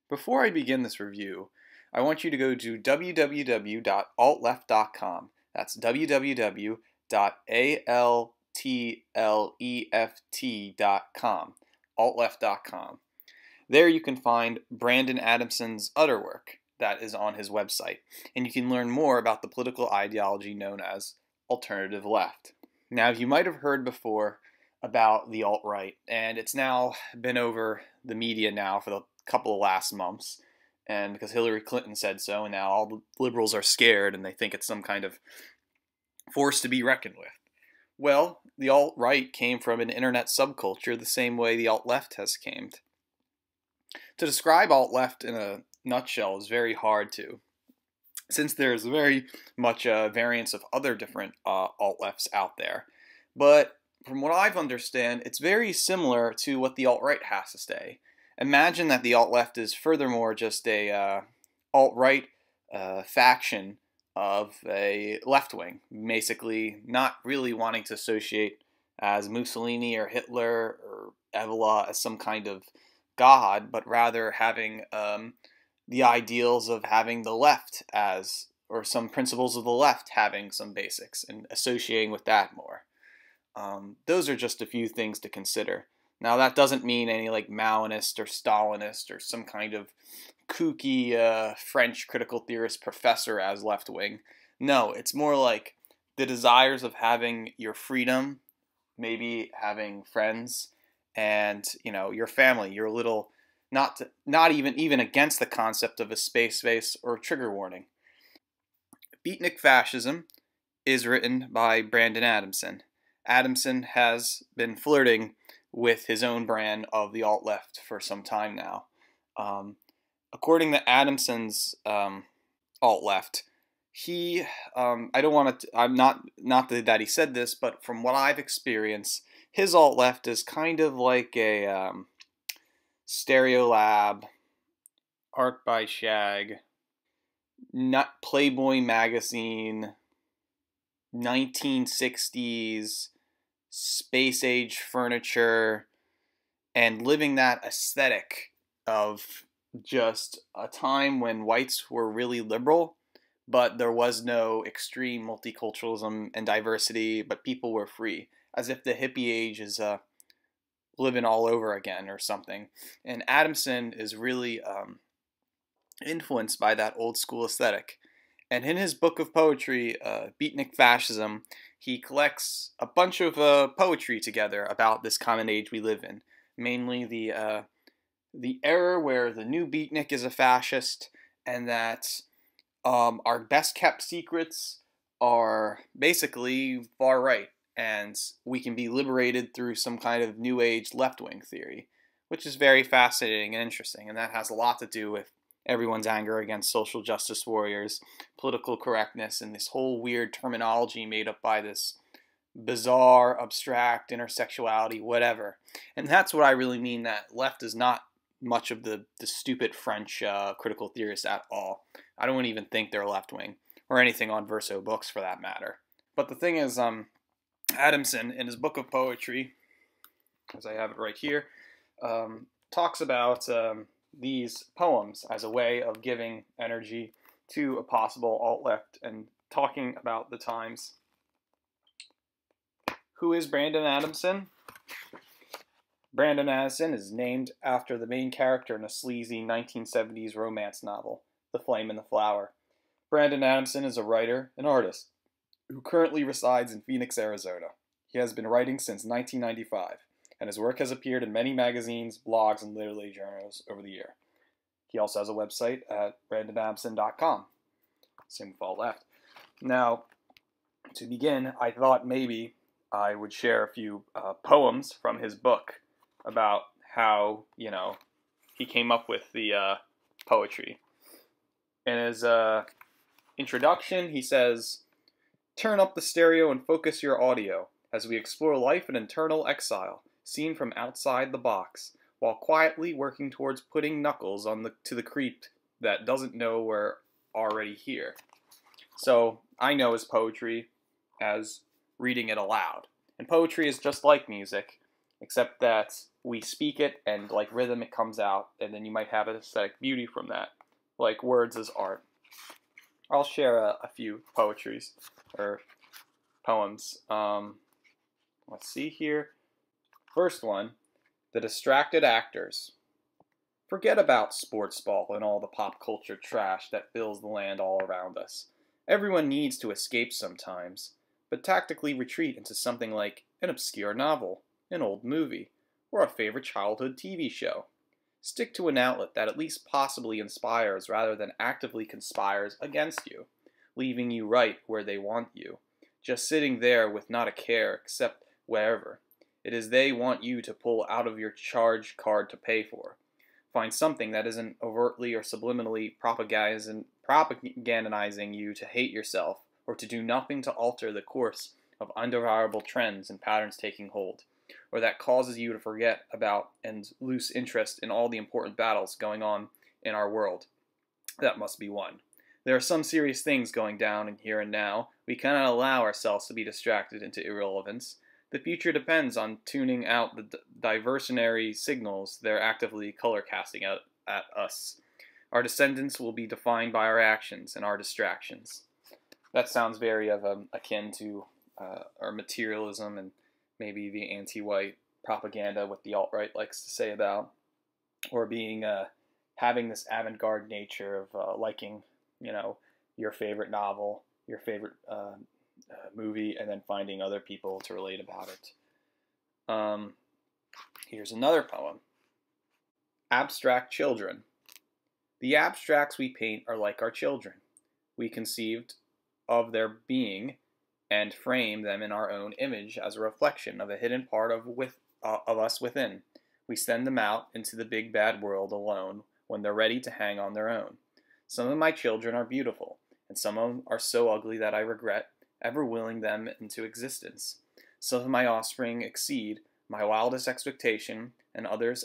Before I begin this review, I want you to go to www.altleft.com. That's www.altleft.com, altleft.com. There you can find Brandon Adamson's other work that is on his website, and you can learn more about the political ideology known as alternative left. Now, you might have heard before about the alt-right, and it's now been over the media now for the couple of last months, and because Hillary Clinton said so, and now all the liberals are scared and they think it's some kind of force to be reckoned with. Well, the alt-right came from an internet subculture the same way the alt-left has came. To describe alt-left in a nutshell is very hard to, since there's very much a variance of other different alt-lefts out there. But from what I've understand, it's very similar to what the alt-right has to say. Imagine that the alt-left is furthermore just a alt-right faction of a left-wing, basically not really wanting to associate as Mussolini or Hitler or Evola as some kind of god, but rather having the ideals of having the left as, or some principles of the left having some basics and associating with that more. Those are just a few things to consider. Now, that doesn't mean any like Maoist or Stalinist or some kind of kooky French critical theorist professor as left-wing. No, it's more like the desires of having your freedom, maybe having friends, and your family. You're a little not even against the concept of a space or trigger warning. Beatnik Fascism is written by Brandon Adamson. Adamson has been flirting with his own brand of the alt-left for some time now. According to Adamson's alt-left, he, I don't want to, I'm not that he said this, but from what I've experienced, his alt-left is kind of like a Stereolab, Art by Shag, not Playboy magazine, 1960s, space age furniture, and living that aesthetic of just a time when whites were really liberal, but there was no extreme multiculturalism and diversity, but people were free, as if the hippie age is living all over again or something. And Adamson is really influenced by that old school aesthetic. And in his book of poetry, Beatnik Fascism, he collects a bunch of poetry together about this common age we live in. Mainly the era where the new beatnik is a fascist, and that our best kept secrets are basically far right, and we can be liberated through some kind of new age left-wing theory, which is very fascinating and interesting, and that has a lot to do with everyone's anger against social justice warriors, political correctness, and this whole weird terminology made up by this bizarre, abstract, intersexuality, whatever. And that's what I really mean, that left is not much of the stupid French critical theorists at all. I don't even think they're left-wing, or anything on Verso books for that matter. But the thing is, Adamson, in his book of poetry, as I have it right here, talks about these poems as a way of giving energy to a possible alt-left and talking about the times. Who is Brandon Adamson? Brandon Adamson is named after the main character in a sleazy 1970s romance novel, The Flame and the Flower. Brandon Adamson is a writer and artist who currently resides in Phoenix, Arizona. He has been writing since 1995, and his work has appeared in many magazines, blogs, and literary journals over the year. He also has a website at brandonadamson.com. Same with alt-left. Now, to begin, I thought maybe I would share a few poems from his book about how, he came up with the poetry. In his introduction, he says, "Turn up the stereo and focus your audio as we explore life in internal exile, seen from outside the box, while quietly working towards putting knuckles to the creep that doesn't know we're already here." So I know his poetry as reading it aloud. And poetry is just like music, except that we speak it, and like rhythm, it comes out, and then you might have an aesthetic beauty from that, like words as art. I'll share a few poetries or poems. Let's see here. First one, The Distracted Actors. Forget about sports ball and all the pop culture trash that fills the land all around us. Everyone needs to escape sometimes, but tactically retreat into something like an obscure novel, an old movie, or a favorite childhood TV show. Stick to an outlet that at least possibly inspires rather than actively conspires against you, leaving you right where they want you, just sitting there with not a care except wherever it is they want you to pull out of your charge card to pay for. Find something that isn't overtly or subliminally propagandizing you to hate yourself or to do nothing to alter the course of undesirable trends and patterns taking hold, or that causes you to forget about and lose interest in all the important battles going on in our world that must be won. There are some serious things going down in here and now. We cannot allow ourselves to be distracted into irrelevance. The future depends on tuning out the diversionary signals they're actively color casting at us. Our descendants will be defined by our actions and our distractions. That sounds very akin to our materialism and maybe the anti-white propaganda what the alt-right likes to say about, or being having this avant-garde nature of liking, your favorite novel, your favorite movie, and then finding other people to relate about it. Here's another poem. Abstract Children. The abstracts we paint are like our children. We conceived of their being and frame them in our own image as a reflection of a hidden part of us within. We send them out into the big bad world alone when they're ready to hang on their own. Some of my children are beautiful, and some of them are so ugly that I regret ever willing them into existence. Some of my offspring exceed my wildest expectation, and others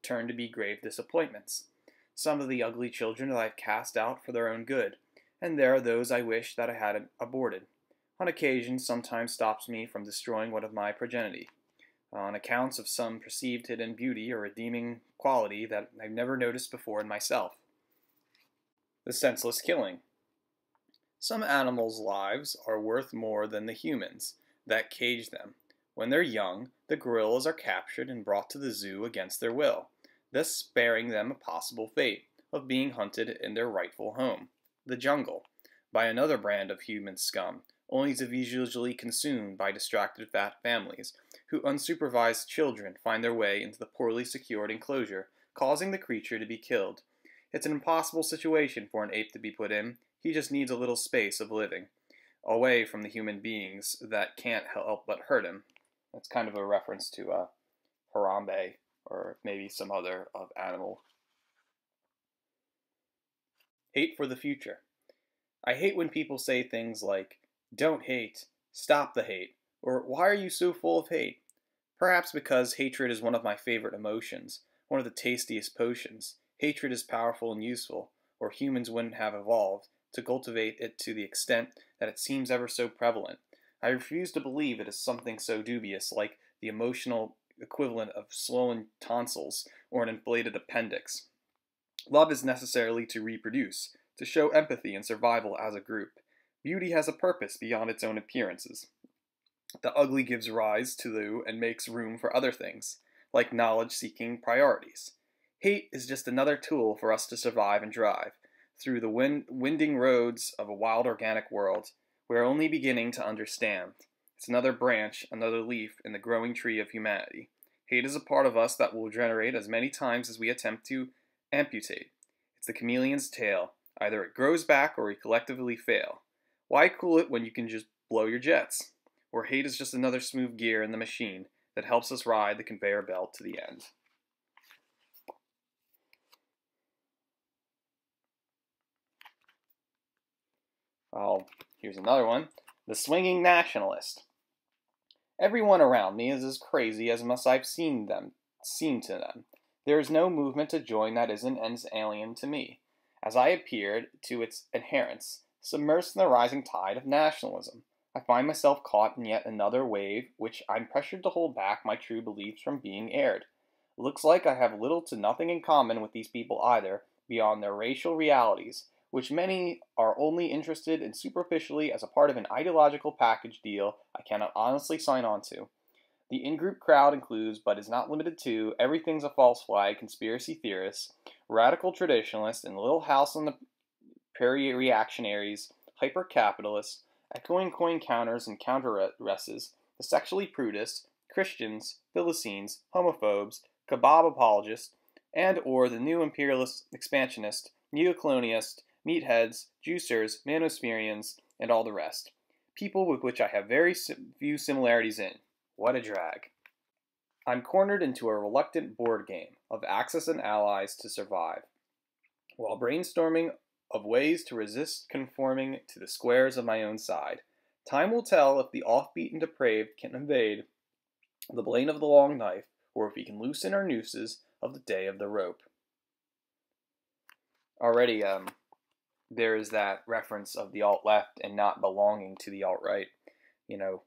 turn to be grave disappointments. Some of the ugly children that I've cast out for their own good, and there are those I wish that I hadn't aborted. On occasion, sometimes stops me from destroying one of my progeny, on accounts of some perceived hidden beauty or redeeming quality that I've never noticed before in myself. The senseless killing. Some animals' lives are worth more than the humans that cage them. When they're young, the gorillas are captured and brought to the zoo against their will, thus sparing them a possible fate of being hunted in their rightful home, the jungle, by another brand of human scum, only to be usually consumed by distracted fat families, who unsupervised children find their way into the poorly secured enclosure, causing the creature to be killed. It's an impossible situation for an ape to be put in. He just needs a little space of living, away from the human beings that can't help but hurt him. That's kind of a reference to Harambe, or maybe some other animal. Hate for the future. I hate when people say things like, "Don't hate, stop the hate," or "Why are you so full of hate?" Perhaps because hatred is one of my favorite emotions, one of the tastiest potions. Hatred is powerful and useful, or humans wouldn't have evolved to cultivate it to the extent that it seems ever so prevalent. I refuse to believe it is something so dubious like the emotional equivalent of swollen tonsils or an inflated appendix. Love is necessarily to reproduce, to show empathy and survival as a group. Beauty has a purpose beyond its own appearances. The ugly gives rise to and makes room for other things, like knowledge-seeking priorities. Hate is just another tool for us to survive and drive through the winding roads of a wild organic world. We are only beginning to understand. It's another branch, another leaf in the growing tree of humanity. Hate is a part of us that will regenerate as many times as we attempt to amputate. It's the chameleon's tail. Either it grows back or we collectively fail. Why cool it when you can just blow your jets? Or hate is just another smooth gear in the machine that helps us ride the conveyor belt to the end. Here's another one. The Swinging Nationalist. Everyone around me is as crazy as must I've seemed to them. There is no movement to join that isn't as alien to me, as I appeared to its adherents, submersed in the rising tide of nationalism. I find myself caught in yet another wave which I'm pressured to hold back my true beliefs from being aired. looks like I have little to nothing in common with these people either, beyond their racial realities, which many are only interested in superficially as a part of an ideological package deal I cannot honestly sign on to. The in-group crowd includes, but is not limited to, everything's a false flag conspiracy theorists, radical traditionalists, and Little House on the Prairie reactionaries, hyper-capitalists, echoing coin counters and counteresses, the sexually prudists, Christians, Philistines, homophobes, kebab apologists, and or the new imperialist expansionist, neocolonialist, meatheads, juicers, manospherians, and all the rest. People with which I have very few similarities in. What a drag. I'm cornered into a reluctant board game of Axis and allies to survive, while brainstorming of ways to resist conforming to the squares of my own side. Time will tell if the offbeat and depraved can evade the blade of the long knife, or if we can loosen our nooses of the day of the rope. Already, there is that reference of the alt-left and not belonging to the alt-right. You know,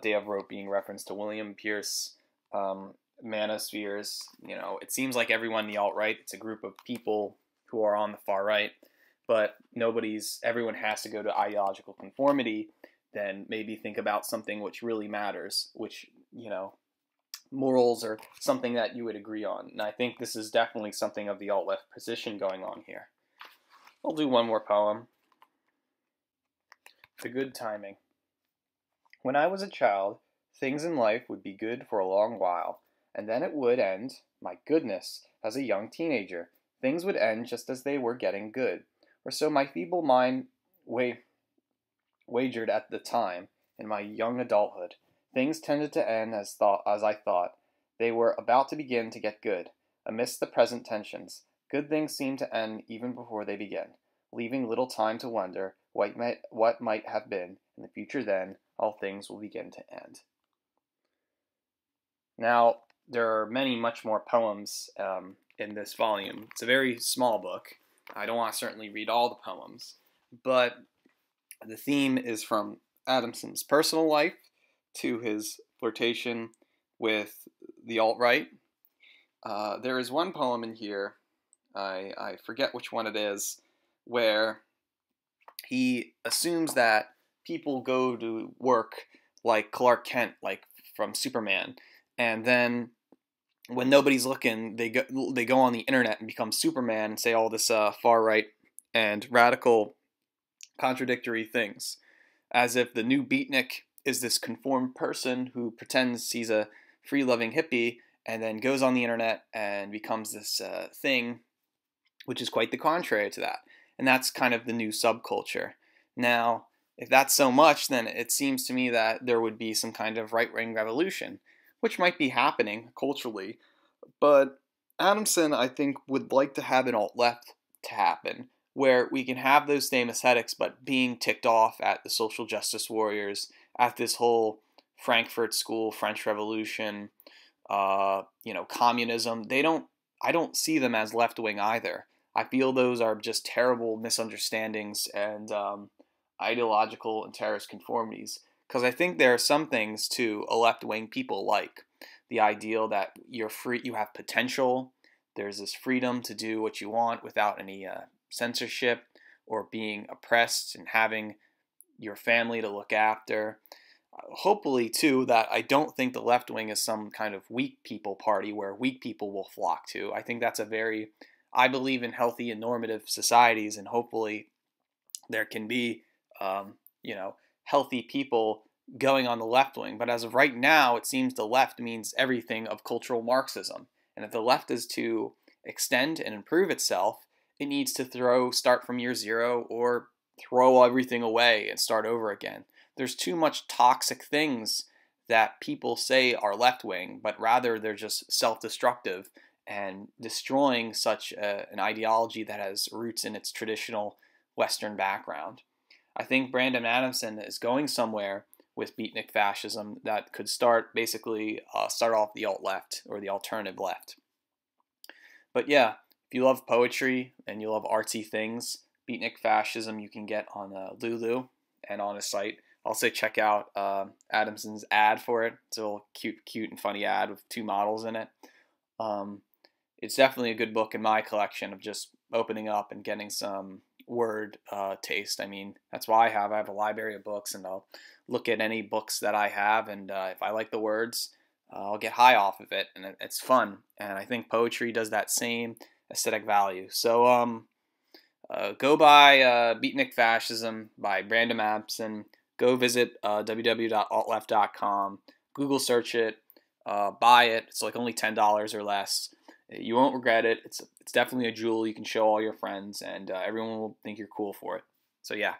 Day of Rope being referenced to William Pierce, manospheres. You know, it seems like everyone in the alt-right, it's a group of people who are on the far right, but everyone has to go to ideological conformity, then maybe think about something which really matters, which, you know, morals or something that you would agree on. And I think this is definitely something of the alt-left position going on here. I'll do one more poem. The Good Timing. When I was a child, things in life would be good for a long while, and then it would end. My goodness, as a young teenager, things would end just as they were getting good, or so my feeble mind wagered at the time. In my young adulthood, things tended to end as I thought. They were about to begin to get good. Amidst the present tensions, good things seem to end even before they begin, leaving little time to wonder what might have been in the future. Then all things will begin to end. Now, there are much more poems in this volume. It's a very small book. I don't want to certainly read all the poems, but the theme is from Adamson's personal life to his flirtation with the alt-right. There is one poem in here, I forget which one it is, where he assumes that people go to work like Clark Kent, like from Superman, and then when nobody's looking, they go on the internet and become Superman and say all this far right and radical contradictory things, as if the new Beatnik is this conformed person who pretends he's a free-loving hippie and then goes on the internet and becomes this thing, which is quite the contrary to that. And that's kind of the new subculture. Now, if that's so much, then it seems to me that there would be some kind of right-wing revolution, which might be happening culturally. But Adamson, I think, would like to have an alt-left to happen, where we can have those same aesthetics, but being ticked off at the social justice warriors, at this whole Frankfurt School, French Revolution, communism. I don't see them as left-wing either. I feel those are just terrible misunderstandings and ideological and terrorist conformities. Because I think there are some things to a left-wing people like the ideal that you're free, you have potential. There's this freedom to do what you want without any censorship or being oppressed and having your family to look after. Hopefully, too, that I don't think the left wing is some kind of weak people party where weak people will flock to. I think that's I believe in healthy and normative societies, and hopefully there can be, healthy people going on the left wing. But as of right now, it seems the left means everything of cultural Marxism. And if the left is to extend and improve itself, it needs to start from year zero or throw everything away and start over again. There's too much toxic things that people say are left-wing, but rather they're just self-destructive and destroying such an ideology that has roots in its traditional Western background. I think Brandon Adamson is going somewhere with Beatnik Fascism that could start off the alt-left or the alternative left. But yeah, if you love poetry and you love artsy things, Beatnik Fascism you can get on Lulu and on his site. Also check out Adamson's ad for it. It's a little cute and funny ad with two models in it. It's definitely a good book in my collection of just opening up and getting some word taste. I mean, that's why I have a library of books, and I'll look at any books that I have, and if I like the words, I'll get high off of it, and it's fun. And I think poetry does that same aesthetic value. So go buy Beatnik Fascism by Brandon Adamson. Go visit www.altleft.com. Google search it. Buy it. It's like only $10 or less. You won't regret it. It's definitely a jewel you can show all your friends, and everyone will think you're cool for it. So yeah,